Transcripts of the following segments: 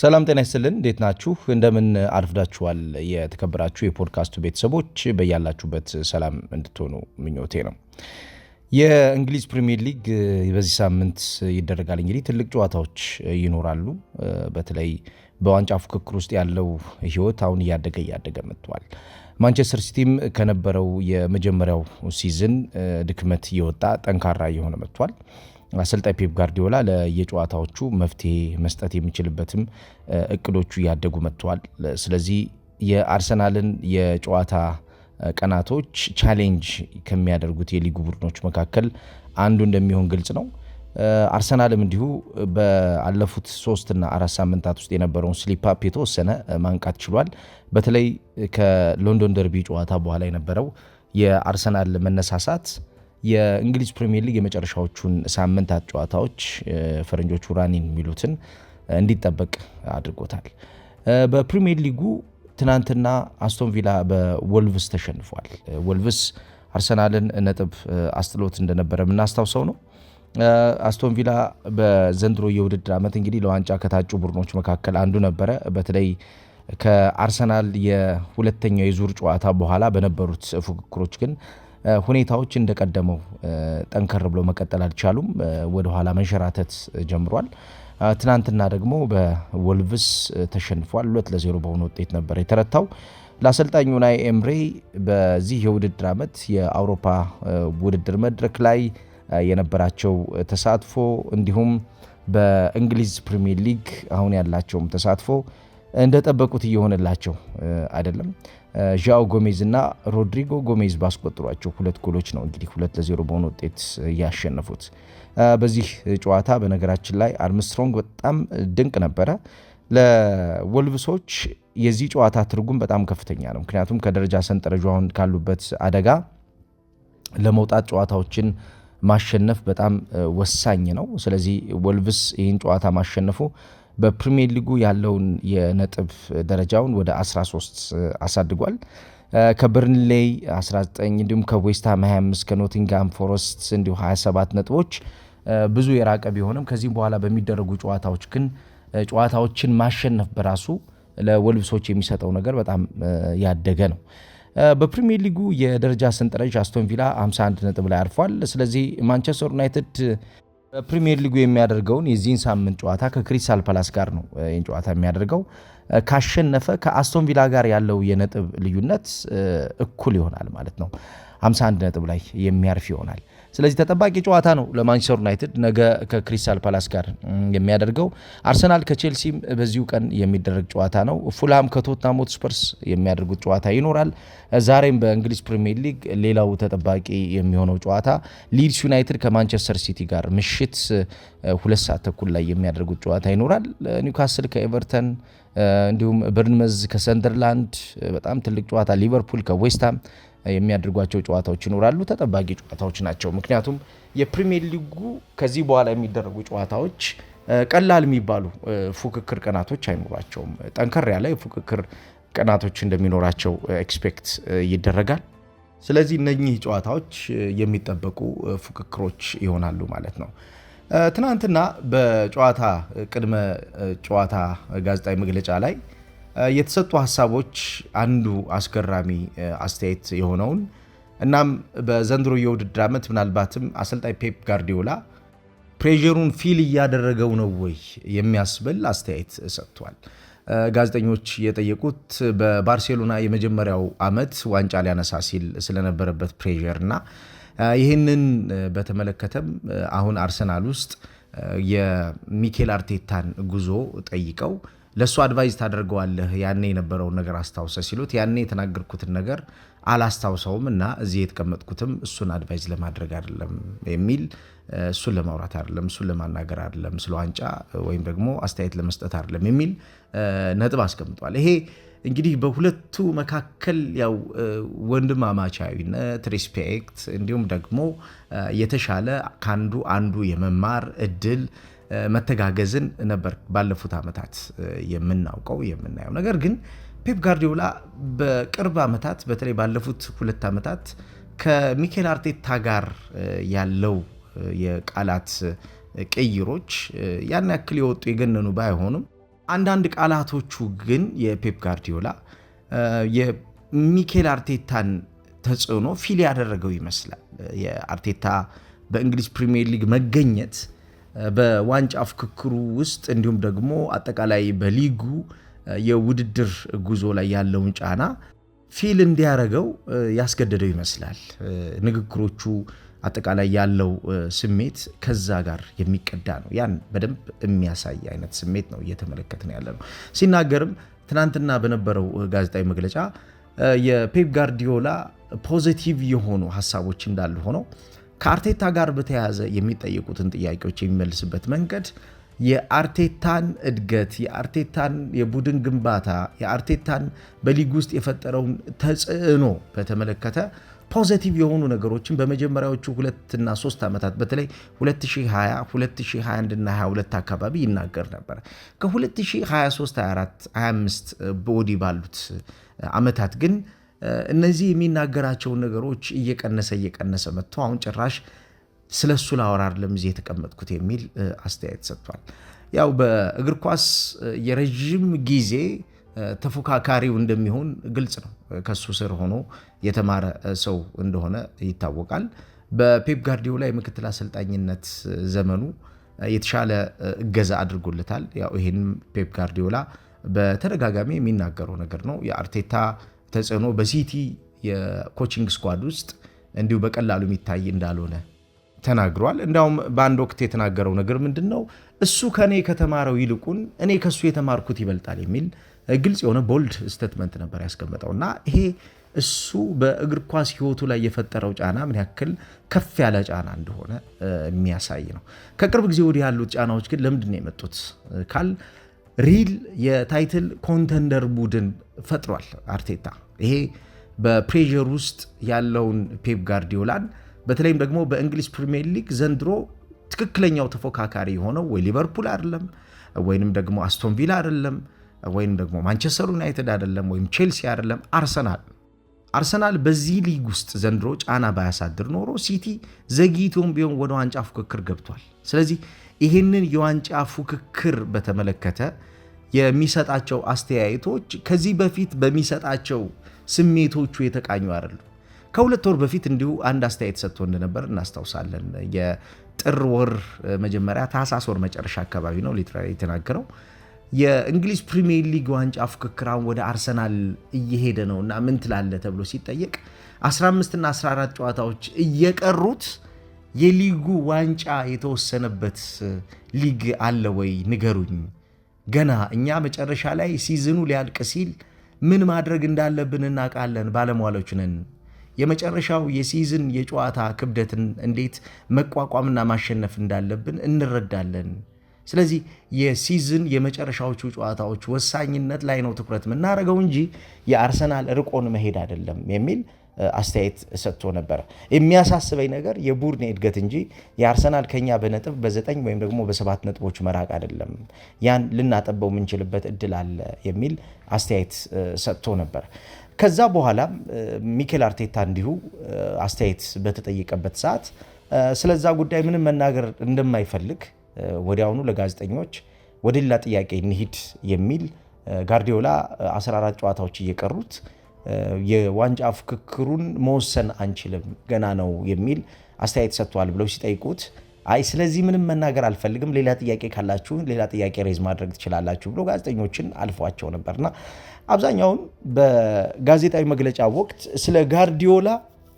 ሰላም ጤና ይስጥልን። እንዴት ናችሁ? እንደምን አርፍዳችኋል? የተከበራችሁ የፖድካስቱ ቤተሰቦች በያላችሁበት ሰላም እንድትሆኑ ምኞቴ ነው። የእንግሊዝ ፕሪሚየር ሊግ በዚህ ሳምንት ይደረጋል። እንግዲህ ትልቅ ጨዋታዎች ይኖራሉ። በተለይ በዋንጫ ፉክክር ውስጥ ያለው ህይወት አሁን እያደገ መጥቷል። ማንቸስተር ሲቲም ከነበረው የመጀመሪያው ሲዝን ድክመት እየወጣ ጠንካራ እየሆነ መጥቷል። አሰልጣኝ ፔፕ ጋርዲዮላ ለየጨዋታዎቹ መፍትሄ መስጠት የሚችልበትም እቅዶቹ እያደጉ መጥተዋል። ስለዚህ የአርሰናልን የጨዋታ ቀናቶች ቻሌንጅ ከሚያደርጉት የሊጉ ቡድኖች መካከል አንዱ እንደሚሆን ግልጽ ነው። አርሰናልም እንዲሁ ባለፉት 3 እና 4 ሳምንታት ውስጥ የነበረውን ስሊፕ አፕ የተወሰነ ማንቃት ችሏል። በተለይ ከሎንዶን ደርቢ ጨዋታ በኋላ የነበረው የአርሰናል መነሳሳት የእንግሊዝ ፕሪሚየር ሊግ የመጨረሻዎቹን ሳምንታት ጨዋታዎች ፈረንጆቹ ራኒን የሚሉትን እንዲጠበቅ አድርጎታል። በፕሪሚየር ሊጉ ትናንትና አስቶን ቪላ በወልቭስ ተሸንፏል። ወልቭስ አርሰናልን ነጥብ አስጥሎት እንደነበረ የምናስታውሰው ነው። አስቶን ቪላ በዘንድሮ የውድድር ዓመት እንግዲህ ለዋንጫ ከታጩ ቡድኖች መካከል አንዱ ነበረ። በተለይ ከአርሰናል የሁለተኛው የዙር ጨዋታ በኋላ በነበሩት ፉክክሮች ግን ሁኔታዎች እንደቀደመው ጠንከር ብሎ መቀጠል አልቻሉም። ወደ ኋላ መንሸራተት ጀምሯል። ትናንትና ደግሞ በወልቭስ ተሸንፏል። 2-0 በሆነ ውጤት ነበር የተረታው። ለአሰልጣኙ ኡናይ ኤምሬ በዚህ የውድድር ዓመት የአውሮፓ ውድድር መድረክ ላይ የነበራቸው ተሳትፎ እንዲሁም በእንግሊዝ ፕሪሚየር ሊግ አሁን ያላቸውም ተሳትፎ እንደጠበቁት እየሆነላቸው አይደለም። ዣኦ ጎሜዝ እና ሮድሪጎ ጎሜዝ ባስቆጠሯቸው 2 ጎሎች ነው እንግዲህ 2-0 በሆነ ውጤት ያሸነፉት። በዚህ ጨዋታ በነገራችን ላይ አርምስትሮንግ በጣም ድንቅ ነበረ። ለወልቭሶች የዚህ ጨዋታ ትርጉም በጣም ከፍተኛ ነው። ምክንያቱም ከደረጃ ሰንጠረዡ አሁን ካሉበት አደጋ ለመውጣት ጨዋታዎችን ማሸነፍ በጣም ወሳኝ ነው። ስለዚህ ወልቭስ ይህን ጨዋታ ማሸነፉ በፕሪሚየር ሊጉ ያለውን የነጥብ ደረጃውን ወደ 13 አሳድጓል። ከበርንሌይ 19 እንዲሁም ከዌስትሃም 25 ከኖቲንግሃም ፎረስት እንዲሁ 27 ነጥቦች ብዙ የራቀ ቢሆንም ከዚህም በኋላ በሚደረጉ ጨዋታዎች ግን ጨዋታዎችን ማሸነፍ በራሱ ለወልቭሶች የሚሰጠው ነገር በጣም ያደገ ነው። በፕሪሚየር ሊጉ የደረጃ ሰንጠረዥ አስቶን ቪላ 51 ነጥብ ላይ አርፏል። ስለዚህ ማንቸስተር ዩናይትድ በፕሪሚየር ሊጉ የሚያደርገውን የዚህን ሳምንት ጨዋታ ከክሪስታል ፓላስ ጋር ነው ይህን ጨዋታ የሚያደርገው። ካሸነፈ ከአስቶን ቪላ ጋር ያለው የነጥብ ልዩነት እኩል ይሆናል ማለት ነው። 51 ነጥብ ላይ የሚያርፍ ይሆናል። ስለዚህ ተጠባቂ ጨዋታ ነው ለማንቸስተር ዩናይትድ ነገ ከክሪስታል ፓላስ ጋር የሚያደርገው። አርሰናል ከቼልሲም በዚሁ ቀን የሚደረግ ጨዋታ ነው። ፉልሃም ከቶትናም ሆትስፐርስ የሚያደርጉት ጨዋታ ይኖራል። ዛሬም በእንግሊዝ ፕሪሚየር ሊግ ሌላው ተጠባቂ የሚሆነው ጨዋታ ሊድስ ዩናይትድ ከማንቸስተር ሲቲ ጋር ምሽት 2 ሰዓት ተኩል ላይ የሚያደርጉት ጨዋታ ይኖራል። ኒውካስል ከኤቨርተን እንዲሁም በርንመዝ ከሰንደርላንድ በጣም ትልቅ ጨዋታ፣ ሊቨርፑል ከዌስትሃም የሚያደርጓቸው ጨዋታዎች ይኖራሉ። ተጠባቂ ጨዋታዎች ናቸው። ምክንያቱም የፕሪሚየር ሊጉ ከዚህ በኋላ የሚደረጉ ጨዋታዎች ቀላል የሚባሉ ፉክክር ቀናቶች አይኖራቸውም። ጠንከር ያለ የፉክክር ቀናቶች እንደሚኖራቸው ኤክስፔክት ይደረጋል። ስለዚህ እነኚህ ጨዋታዎች የሚጠበቁ ፉክክሮች ይሆናሉ ማለት ነው። ትናንትና በጨዋታ ቅድመ ጨዋታ ጋዜጣዊ መግለጫ ላይ የተሰጡ ሀሳቦች አንዱ አስገራሚ አስተያየት የሆነውን እናም በዘንድሮ የውድድር ዓመት ምናልባትም አሰልጣኝ ፔፕ ጋርዲዮላ ፕሬዠሩን ፊል እያደረገው ነው ወይ የሚያስብል አስተያየት ሰጥቷል። ጋዜጠኞች የጠየቁት በባርሴሎና የመጀመሪያው ዓመት ዋንጫ ሊያነሳ ሲል ስለነበረበት ፕሬዠር እና ይህንን በተመለከተም አሁን አርሰናል ውስጥ የሚኬል አርቴታን ጉዞ ጠይቀው ለሱ አድቫይዝ ታደርገዋለህ ያኔ የነበረውን ነገር አስታውሰ ሲሉት ያኔ የተናገርኩትን ነገር አላስታውሰውም እና እዚህ የተቀመጥኩትም እሱን አድቫይዝ ለማድረግ አይደለም የሚል እሱን ለማውራት አይደለም፣ እሱን ለማናገር አይደለም፣ ስለ ዋንጫ ወይም ደግሞ አስተያየት ለመስጠት አይደለም የሚል ነጥብ አስቀምጧል። ይሄ እንግዲህ በሁለቱ መካከል ያው ወንድማማቻዊነት፣ ሪስፔክት እንዲሁም ደግሞ የተሻለ ካንዱ አንዱ የመማር እድል መተጋገዝን ነበር ባለፉት ዓመታት የምናውቀው የምናየው። ነገር ግን ፔፕ ጋርዲዮላ በቅርብ ዓመታት በተለይ ባለፉት 2 ዓመታት ከሚኬል አርቴታ ጋር ያለው የቃላት ቅይሮች ያን ያክል የወጡ የገነኑ ባይሆኑም አንዳንድ ቃላቶቹ ግን የፔፕ ጋርዲዮላ የሚኬል አርቴታን ተጽዕኖ ፊል ያደረገው ይመስላል። የአርቴታ በእንግሊዝ ፕሪሚየር ሊግ መገኘት በዋንጫ ፍክክሩ ውስጥ እንዲሁም ደግሞ አጠቃላይ በሊጉ የውድድር ጉዞ ላይ ያለውን ጫና ፊል እንዲያረገው ያስገደደው ይመስላል። ንግግሮቹ አጠቃላይ ያለው ስሜት ከዛ ጋር የሚቀዳ ነው። ያን በደንብ የሚያሳይ አይነት ስሜት ነው እየተመለከትን ያለ ነው። ሲናገርም ትናንትና በነበረው ጋዜጣዊ መግለጫ የፔፕ ጋርዲዮላ ፖዚቲቭ የሆኑ ሀሳቦች እንዳሉ ሆነው ከአርቴታ ጋር በተያያዘ የሚጠየቁትን ጥያቄዎች የሚመልስበት መንገድ የአርቴታን እድገት፣ የአርቴታን የቡድን ግንባታ፣ የአርቴታን በሊግ ውስጥ የፈጠረውን ተጽዕኖ በተመለከተ ፖዚቲቭ የሆኑ ነገሮችን በመጀመሪያዎቹ 2 እና 3 ዓመታት በተለይ 2020፣ 2021 እና 22 አካባቢ ይናገር ነበር። ከ2023፣ 24፣ 25 በወዲህ ባሉት ዓመታት ግን እነዚህ የሚናገራቸውን ነገሮች እየቀነሰ መጥቶ አሁን ጭራሽ ስለሱ ላወራ አይደለም እዚህ የተቀመጥኩት የሚል አስተያየት ሰጥቷል። ያው በእግር ኳስ የረጅም ጊዜ ተፎካካሪው እንደሚሆን ግልጽ ነው። ከሱ ስር ሆኖ የተማረ ሰው እንደሆነ ይታወቃል። በፔፕ ጋርዲዮላ የምክትል አሰልጣኝነት ዘመኑ የተሻለ እገዛ አድርጎለታል። ያው ይሄን ፔፕ ጋርዲዮላ በተደጋጋሚ የሚናገረው ነገር ነው። የአርቴታ ተጽዕኖ በሲቲ የኮቺንግ ስኳድ ውስጥ እንዲሁ በቀላሉ የሚታይ እንዳልሆነ ተናግሯል። እንዳውም በአንድ ወቅት የተናገረው ነገር ምንድነው? እሱ ከኔ ከተማረው ይልቁን እኔ ከሱ የተማርኩት ይበልጣል የሚል ግልጽ የሆነ ቦልድ ስቴትመንት ነበር ያስቀመጠውና ይሄ እሱ በእግር ኳስ ህይወቱ ላይ የፈጠረው ጫና ምን ያክል ከፍ ያለ ጫና እንደሆነ የሚያሳይ ነው። ከቅርብ ጊዜ ወዲህ ያሉት ጫናዎች ግን ለምንድን ነው የመጡት ካል ሪል የታይትል ኮንተንደር ቡድን ፈጥሯል አርቴታ። ይሄ በፕሬዠር ውስጥ ያለውን ፔፕ ጋርዲዮላን በተለይም ደግሞ በእንግሊዝ ፕሪሚየር ሊግ ዘንድሮ ትክክለኛው ተፎካካሪ የሆነው ወይ ሊቨርፑል አይደለም ወይንም ደግሞ አስቶን ቪላ አይደለም ወይንም ደግሞ ማንቸስተር ዩናይትድ አይደለም ወይም ቼልሲ አይደለም፣ አርሰናል በዚህ ሊግ ውስጥ ዘንድሮ ጫና ባያሳድር ኖሮ ሲቲ ዘግይቶም ቢሆን ወደ ዋንጫ ፉክክር ገብቷል። ስለዚህ ይህንን የዋንጫ ፉክክር በተመለከተ የሚሰጣቸው አስተያየቶች ከዚህ በፊት በሚሰጣቸው ስሜቶቹ የተቃኙ አይደሉም። ከ2 ወር በፊት እንዲሁ አንድ አስተያየት ሰጥቶ እንደነበር እናስታውሳለን። የጥር ወር መጀመሪያ ታህሳስ ወር መጨረሻ አካባቢ ነው ሊትራሊ የተናገረው። የእንግሊዝ ፕሪሚየር ሊግ ዋንጫ ፉክክራን ወደ አርሰናል እየሄደ ነውና ምን ትላለ ተብሎ ሲጠየቅ 15 እና 14 ጨዋታዎች እየቀሩት የሊጉ ዋንጫ የተወሰነበት ሊግ አለ ወይ ንገሩኝ። ገና እኛ መጨረሻ ላይ ሲዝኑ ሊያልቅ ሲል ምን ማድረግ እንዳለብን እናውቃለን፣ ባለሟሎች ነን። የመጨረሻው የሲዝን የጨዋታ ክብደትን እንዴት መቋቋምና ማሸነፍ እንዳለብን እንረዳለን። ስለዚህ የሲዝን የመጨረሻዎቹ ጨዋታዎች ወሳኝነት ላይ ነው ትኩረት የምናደርገው እንጂ የአርሰናል ርቆን መሄድ አይደለም የሚል አስተያየት ሰጥቶ ነበር። የሚያሳስበኝ ነገር የቡድን እድገት እንጂ የአርሰናል ከኛ በነጥብ በ9 ወይም ደግሞ በ7 ነጥቦች መራቅ አይደለም፣ ያን ልናጠበው የምንችልበት እድል አለ የሚል አስተያየት ሰጥቶ ነበር። ከዛ በኋላ ሚኬል አርቴታ እንዲሁ አስተያየት በተጠየቀበት ሰዓት ስለዛ ጉዳይ ምንም መናገር እንደማይፈልግ ወዲያውኑ ለጋዜጠኞች ወደ ሌላ ጥያቄ እንሂድ የሚል ጋርዲዮላ 14 ጨዋታዎች እየቀሩት የዋንጫ ፍክክሩን መወሰን አንችልም ገና ነው የሚል አስተያየት ሰጥቷል ብለው ሲጠይቁት አይ ስለዚህ ምንም መናገር አልፈልግም፣ ሌላ ጥያቄ ካላችሁ ሌላ ጥያቄ ሬዝ ማድረግ ትችላላችሁ ብሎ ጋዜጠኞችን አልፏቸው ነበርና አብዛኛውን በጋዜጣዊ መግለጫ ወቅት ስለ ጋርዲዮላ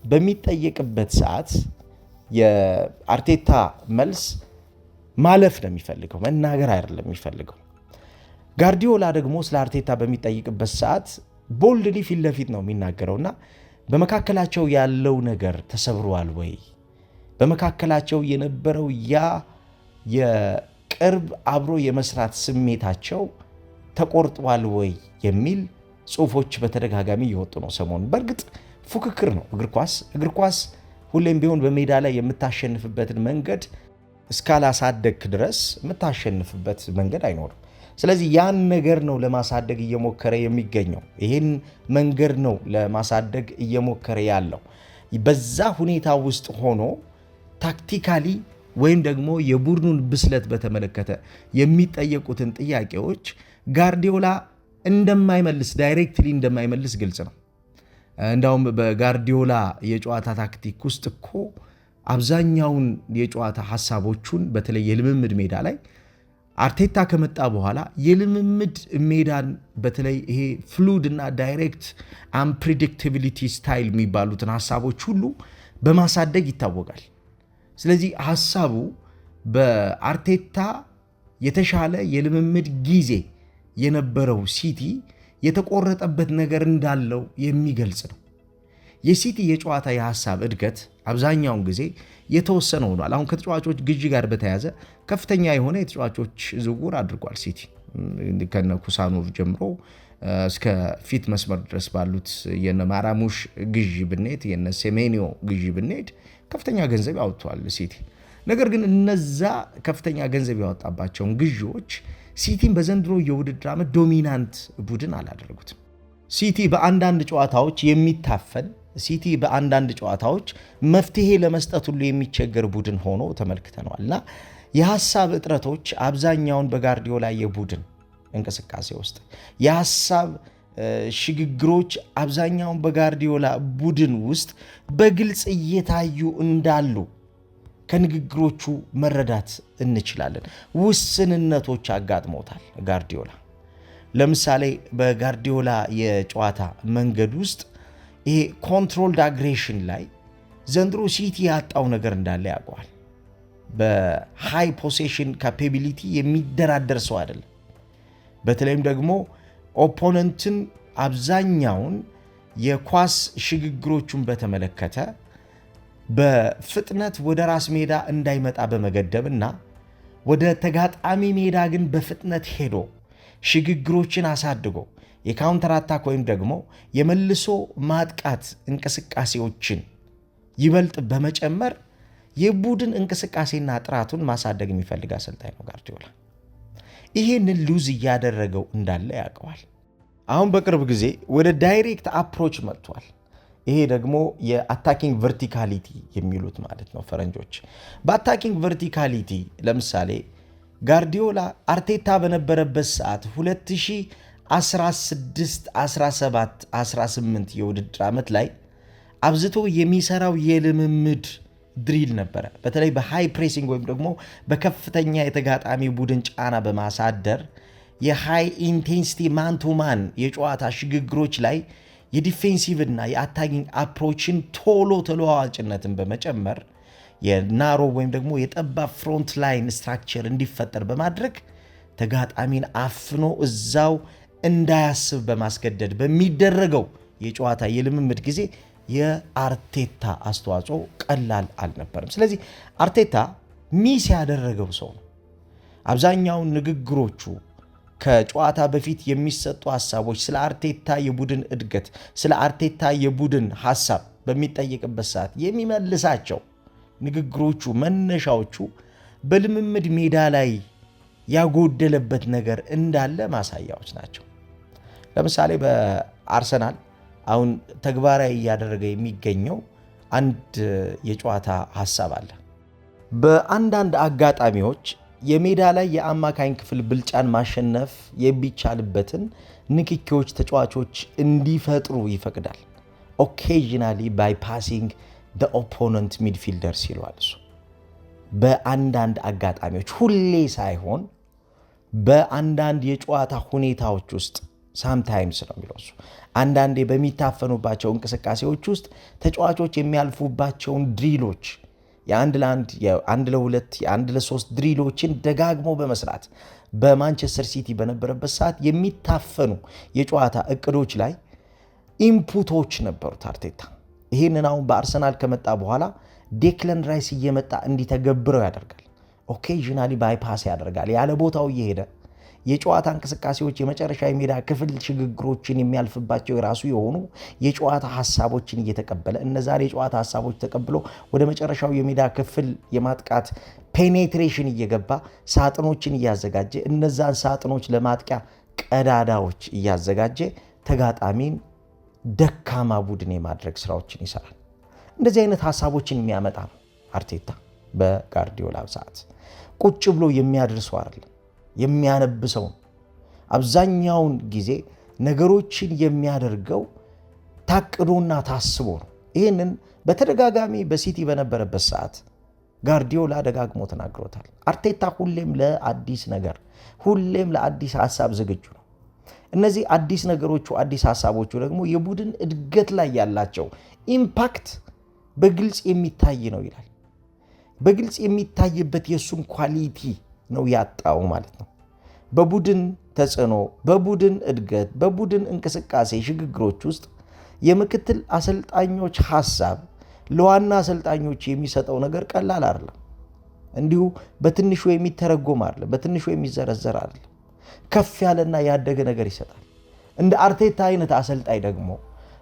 በሚጠየቅበት ሰዓት የአርቴታ መልስ ማለፍ ነው የሚፈልገው፣ መናገር አይደለም የሚፈልገው። ጋርዲዮላ ደግሞ ስለ አርቴታ በሚጠይቅበት ሰዓት ቦልድሊ ፊት ለፊት ነው የሚናገረውና በመካከላቸው ያለው ነገር ተሰብሯል ወይ፣ በመካከላቸው የነበረው ያ የቅርብ አብሮ የመስራት ስሜታቸው ተቆርጧል ወይ የሚል ጽሁፎች በተደጋጋሚ እየወጡ ነው ሰሞኑን። በእርግጥ ፉክክር ነው እግር ኳስ ሁሌም ቢሆን በሜዳ ላይ የምታሸንፍበትን መንገድ እስካላሳደግክ ድረስ የምታሸንፍበት መንገድ አይኖርም። ስለዚህ ያን ነገር ነው ለማሳደግ እየሞከረ የሚገኘው፣ ይህን መንገድ ነው ለማሳደግ እየሞከረ ያለው። በዛ ሁኔታ ውስጥ ሆኖ ታክቲካሊ ወይም ደግሞ የቡድኑን ብስለት በተመለከተ የሚጠየቁትን ጥያቄዎች ጋርዲዮላ እንደማይመልስ ዳይሬክትሊ እንደማይመልስ ግልጽ ነው። እንዳውም በጋርዲዮላ የጨዋታ ታክቲክ ውስጥ እኮ አብዛኛውን የጨዋታ ሐሳቦቹን በተለይ የልምምድ ሜዳ ላይ አርቴታ ከመጣ በኋላ የልምምድ ሜዳን በተለይ ይሄ ፍሉድ እና ዳይሬክት አንፕሬዲክታቢሊቲ ስታይል የሚባሉትን ሐሳቦች ሁሉ በማሳደግ ይታወቃል። ስለዚህ ሐሳቡ በአርቴታ የተሻለ የልምምድ ጊዜ የነበረው ሲቲ የተቆረጠበት ነገር እንዳለው የሚገልጽ ነው። የሲቲ የጨዋታ የሐሳብ እድገት አብዛኛውን ጊዜ የተወሰነ ሆኗል። አሁን ከተጫዋቾች ግዢ ጋር በተያያዘ ከፍተኛ የሆነ የተጫዋቾች ዝውውር አድርጓል ሲቲ ከነ ኩሳኖቭ ጀምሮ እስከ ፊት መስመር ድረስ ባሉት የነ ማራሙሽ ግዢ ብንሄድ የነ ሴሜኒዮ ግዢ ብንሄድ ከፍተኛ ገንዘብ ያወጣል ሲቲ። ነገር ግን እነዛ ከፍተኛ ገንዘብ ያወጣባቸውን ግዢዎች ሲቲን በዘንድሮ የውድድር ዓመት ዶሚናንት ቡድን አላደረጉትም። ሲቲ በአንዳንድ ጨዋታዎች የሚታፈን ሲቲ በአንዳንድ ጨዋታዎች መፍትሄ ለመስጠት ሁሉ የሚቸገር ቡድን ሆኖ ተመልክተናል እና የሐሳብ እጥረቶች አብዛኛውን በጋርዲዮላ የቡድን እንቅስቃሴ ውስጥ የሐሳብ ሽግግሮች አብዛኛውን በጋርዲዮላ ቡድን ውስጥ በግልጽ እየታዩ እንዳሉ ከንግግሮቹ መረዳት እንችላለን። ውስንነቶች አጋጥመውታል ጋርዲዮላ። ለምሳሌ በጋርዲዮላ የጨዋታ መንገድ ውስጥ ይሄ ኮንትሮልድ አግሬሽን ላይ ዘንድሮ ሲቲ ያጣው ነገር እንዳለ ያውቀዋል። በሃይ ፖሴሽን ካፓቢሊቲ የሚደራደር ሰው አይደለም። በተለይም ደግሞ ኦፖነንትን አብዛኛውን የኳስ ሽግግሮቹን በተመለከተ በፍጥነት ወደ ራስ ሜዳ እንዳይመጣ በመገደብና ወደ ተጋጣሚ ሜዳ ግን በፍጥነት ሄዶ ሽግግሮችን አሳድጎ የካውንተር አታክ ወይም ደግሞ የመልሶ ማጥቃት እንቅስቃሴዎችን ይበልጥ በመጨመር የቡድን እንቅስቃሴና ጥራቱን ማሳደግ የሚፈልግ አሰልጣኝ ነው ጋርዲዮላ። ይሄንን ሉዝ እያደረገው እንዳለ ያውቀዋል። አሁን በቅርብ ጊዜ ወደ ዳይሬክት አፕሮች መጥቷል። ይሄ ደግሞ የአታኪንግ ቨርቲካሊቲ የሚሉት ማለት ነው ፈረንጆች። በአታኪንግ ቨርቲካሊቲ ለምሳሌ ጋርዲዮላ አርቴታ በነበረበት ሰዓት 2016፣ 17፣ 18 የውድድር ዓመት ላይ አብዝቶ የሚሰራው የልምምድ ድሪል ነበረ። በተለይ በሃይ ፕሬሲንግ ወይም ደግሞ በከፍተኛ የተጋጣሚ ቡድን ጫና በማሳደር የሃይ ኢንቴንሲቲ ማን ቱ ማን የጨዋታ ሽግግሮች ላይ የዲፌንሲቭ እና የአታኪንግ አፕሮችን ቶሎ ተለዋዋጭነትን በመጨመር የናሮ ወይም ደግሞ የጠባብ ፍሮንት ላይን ስትራክቸር እንዲፈጠር በማድረግ ተጋጣሚን አፍኖ እዛው እንዳያስብ በማስገደድ በሚደረገው የጨዋታ የልምምድ ጊዜ የአርቴታ አስተዋጽኦ ቀላል አልነበረም። ስለዚህ አርቴታ ሚስ ያደረገው ሰው ነው። አብዛኛውን ንግግሮቹ ከጨዋታ በፊት የሚሰጡ ሐሳቦች ስለ አርቴታ የቡድን እድገት፣ ስለ አርቴታ የቡድን ሐሳብ በሚጠየቅበት ሰዓት የሚመልሳቸው ንግግሮቹ መነሻዎቹ በልምምድ ሜዳ ላይ ያጎደለበት ነገር እንዳለ ማሳያዎች ናቸው። ለምሳሌ በአርሰናል አሁን ተግባራዊ እያደረገ የሚገኘው አንድ የጨዋታ ሐሳብ አለ። በአንዳንድ አጋጣሚዎች የሜዳ ላይ የአማካኝ ክፍል ብልጫን ማሸነፍ የሚቻልበትን ንክኪዎች ተጫዋቾች እንዲፈጥሩ ይፈቅዳል። ኦኬዥናሊ ባይፓሲንግ the opponent midfielders ይለዋል እሱ። በአንዳንድ አጋጣሚዎች ሁሌ ሳይሆን በአንዳንድ የጨዋታ ሁኔታዎች ውስጥ ሳምታይምስ ነው የሚለው እሱ። አንዳንዴ በሚታፈኑባቸው እንቅስቃሴዎች ውስጥ ተጫዋቾች የሚያልፉባቸውን ድሪሎች የአንድ ለአንድ፣ የአንድ ለሁለት፣ የአንድ ለሶስት ድሪሎችን ደጋግሞ በመስራት በማንቸስተር ሲቲ በነበረበት ሰዓት የሚታፈኑ የጨዋታ እቅዶች ላይ ኢንፑቶች ነበሩት አርቴታ። ይህንን አሁን በአርሰናል ከመጣ በኋላ ዴክለን ራይስ እየመጣ እንዲተገብረው ያደርጋል። ኦኬዥናሊ ባይፓስ ያደርጋል። ያለ ቦታው እየሄደ የጨዋታ እንቅስቃሴዎች የመጨረሻ የሜዳ ክፍል ሽግግሮችን የሚያልፍባቸው የራሱ የሆኑ የጨዋታ ሐሳቦችን እየተቀበለ እነዛን የጨዋታ ሐሳቦች ተቀብሎ ወደ መጨረሻው የሜዳ ክፍል የማጥቃት ፔኔትሬሽን እየገባ ሳጥኖችን እያዘጋጀ እነዛን ሳጥኖች ለማጥቂያ ቀዳዳዎች እያዘጋጀ ተጋጣሚን ደካማ ቡድን የማድረግ ስራዎችን ይሰራል። እንደዚህ አይነት ሐሳቦችን የሚያመጣ ነው አርቴታ። በጋርዲዮላ ሰዓት ቁጭ ብሎ የሚያደርሰው አይደለም፣ የሚያነብሰው ነው። አብዛኛውን ጊዜ ነገሮችን የሚያደርገው ታቅዶና ታስቦ ነው። ይህንን በተደጋጋሚ በሲቲ በነበረበት ሰዓት ጋርዲዮላ ደጋግሞ ተናግሮታል። አርቴታ ሁሌም ለአዲስ ነገር፣ ሁሌም ለአዲስ ሀሳብ ዝግጁ ነው። እነዚህ አዲስ ነገሮቹ፣ አዲስ ሀሳቦቹ ደግሞ የቡድን እድገት ላይ ያላቸው ኢምፓክት በግልጽ የሚታይ ነው ይላል። በግልጽ የሚታይበት የእሱን ኳሊቲ ነው ያጣው ማለት ነው። በቡድን ተጽዕኖ፣ በቡድን እድገት፣ በቡድን እንቅስቃሴ ሽግግሮች ውስጥ የምክትል አሰልጣኞች ሀሳብ ለዋና አሰልጣኞች የሚሰጠው ነገር ቀላል አይደለም። እንዲሁ በትንሹ የሚተረጎም አይደለም፣ በትንሹ የሚዘረዘር አይደለም። ከፍ ያለና ያደገ ነገር ይሰጣል። እንደ አርቴታ አይነት አሰልጣኝ ደግሞ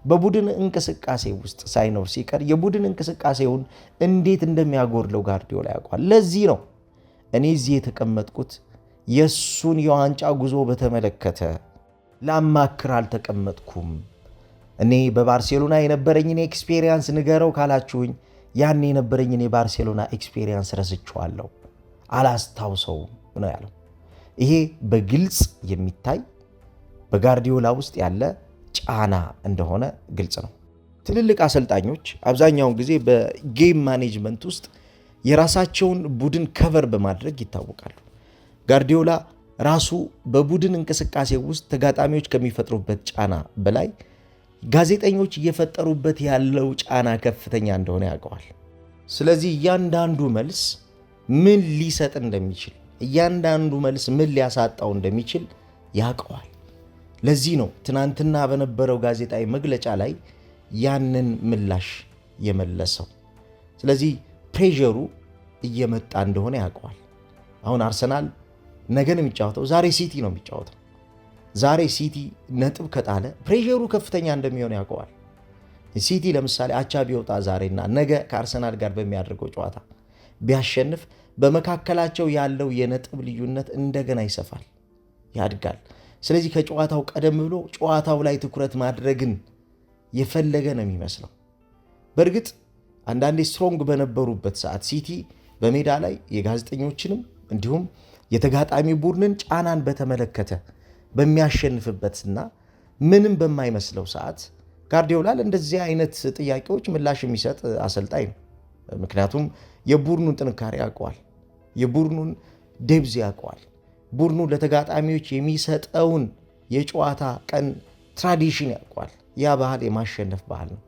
በቡድን እንቅስቃሴ ውስጥ ሳይኖር ሲቀር የቡድን እንቅስቃሴውን እንዴት እንደሚያጎድለው ጋርዲዮላ ያውቋል። ለዚህ ነው እኔ እዚህ የተቀመጥኩት የእሱን የዋንጫ ጉዞ በተመለከተ ላማክር አልተቀመጥኩም። እኔ በባርሴሎና የነበረኝን ኤክስፔሪየንስ ንገረው ካላችሁኝ ያን የነበረኝን የባርሴሎና ኤክስፔሪየንስ ረስቼዋለሁ፣ አላስታውሰውም ነው ያለው። ይሄ በግልጽ የሚታይ በጋርዲዮላ ውስጥ ያለ ጫና እንደሆነ ግልጽ ነው። ትልልቅ አሰልጣኞች አብዛኛውን ጊዜ በጌም ማኔጅመንት ውስጥ የራሳቸውን ቡድን ከቨር በማድረግ ይታወቃሉ። ጋርዲዮላ ራሱ በቡድን እንቅስቃሴ ውስጥ ተጋጣሚዎች ከሚፈጥሩበት ጫና በላይ ጋዜጠኞች እየፈጠሩበት ያለው ጫና ከፍተኛ እንደሆነ ያውቀዋል። ስለዚህ እያንዳንዱ መልስ ምን ሊሰጥ እንደሚችል፣ እያንዳንዱ መልስ ምን ሊያሳጣው እንደሚችል ያውቀዋል። ለዚህ ነው ትናንትና በነበረው ጋዜጣዊ መግለጫ ላይ ያንን ምላሽ የመለሰው። ስለዚህ ፕሬዠሩ እየመጣ እንደሆነ ያውቀዋል። አሁን አርሰናል ነገን የሚጫወተው ዛሬ ሲቲ ነው የሚጫወተው። ዛሬ ሲቲ ነጥብ ከጣለ ፕሬዠሩ ከፍተኛ እንደሚሆን ያውቀዋል። ሲቲ ለምሳሌ አቻ ቢወጣ ዛሬና ነገ ከአርሰናል ጋር በሚያደርገው ጨዋታ ቢያሸንፍ በመካከላቸው ያለው የነጥብ ልዩነት እንደገና ይሰፋል፣ ያድጋል። ስለዚህ ከጨዋታው ቀደም ብሎ ጨዋታው ላይ ትኩረት ማድረግን የፈለገ ነው የሚመስለው። በእርግጥ አንዳንዴ ስትሮንግ በነበሩበት ሰዓት ሲቲ በሜዳ ላይ የጋዜጠኞችንም እንዲሁም የተጋጣሚ ቡድንን ጫናን በተመለከተ በሚያሸንፍበትና ምንም በማይመስለው ሰዓት ጋርዲዮላ እንደዚህ አይነት ጥያቄዎች ምላሽ የሚሰጥ አሰልጣኝ ነው። ምክንያቱም የቡድኑን ጥንካሬ ያውቀዋል፣ የቡድኑን ዴብዝ ያውቀዋል። ቡድኑ ለተጋጣሚዎች የሚሰጠውን የጨዋታ ቀን ትራዲሽን ያውቀዋል። ያ ባህል የማሸነፍ ባህል ነው።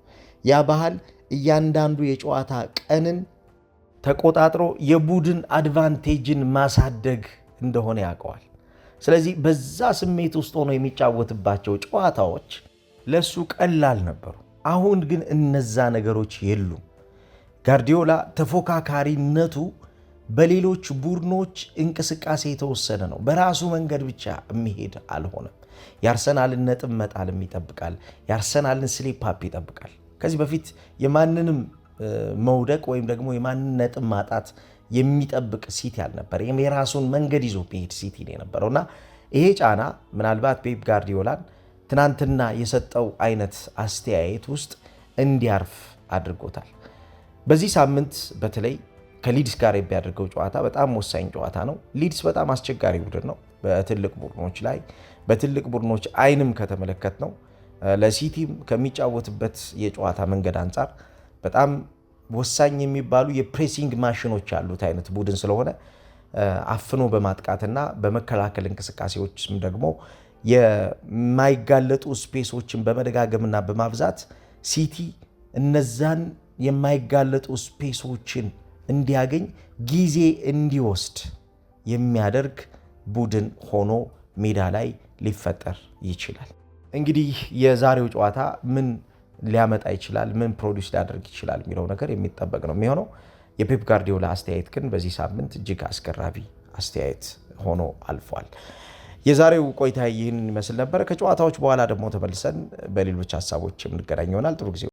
ያ ባህል እያንዳንዱ የጨዋታ ቀንን ተቆጣጥሮ የቡድን አድቫንቴጅን ማሳደግ እንደሆነ ያውቀዋል። ስለዚህ በዛ ስሜት ውስጥ ሆኖ የሚጫወትባቸው ጨዋታዎች ለሱ ቀላል ነበሩ። አሁን ግን እነዛ ነገሮች የሉም። ጋርዲዮላ ተፎካካሪነቱ በሌሎች ቡድኖች እንቅስቃሴ የተወሰነ ነው። በራሱ መንገድ ብቻ የሚሄድ አልሆነም። የአርሰናልን ነጥብ መጣልም ይጠብቃል። የአርሰናልን ስሊፕ አፕ ይጠብቃል። ከዚህ በፊት የማንንም መውደቅ ወይም ደግሞ የማንን ነጥብ ማጣት የሚጠብቅ ሲቲ አልነበር። የራሱን መንገድ ይዞ ሄድ ሲቲ ነው የነበረውና ይሄ ጫና ምናልባት ፔፕ ጋርዲዮላን ትናንትና የሰጠው አይነት አስተያየት ውስጥ እንዲያርፍ አድርጎታል። በዚህ ሳምንት በተለይ ከሊድስ ጋር የሚያደርገው ጨዋታ በጣም ወሳኝ ጨዋታ ነው። ሊድስ በጣም አስቸጋሪ ቡድን ነው። በትልቅ ቡድኖች ላይ በትልቅ ቡድኖች አይንም ከተመለከት ነው ለሲቲም ከሚጫወትበት የጨዋታ መንገድ አንጻር በጣም ወሳኝ የሚባሉ የፕሬሲንግ ማሽኖች ያሉት አይነት ቡድን ስለሆነ አፍኖ በማጥቃትና በመከላከል እንቅስቃሴዎችም ደግሞ የማይጋለጡ ስፔሶችን በመደጋገምና በማብዛት ሲቲ እነዛን የማይጋለጡ ስፔሶችን እንዲያገኝ ጊዜ እንዲወስድ የሚያደርግ ቡድን ሆኖ ሜዳ ላይ ሊፈጠር ይችላል። እንግዲህ የዛሬው ጨዋታ ምን ሊያመጣ ይችላል፣ ምን ፕሮዲውስ ሊያደርግ ይችላል የሚለው ነገር የሚጠበቅ ነው የሚሆነው። የፔፕ ጋርዲዮላ አስተያየት ግን በዚህ ሳምንት እጅግ አስገራሚ አስተያየት ሆኖ አልፏል። የዛሬው ቆይታ ይህን ይመስል ነበረ። ከጨዋታዎች በኋላ ደግሞ ተመልሰን በሌሎች ሀሳቦች የምንገናኝ ይሆናል። ጥሩ ጊዜ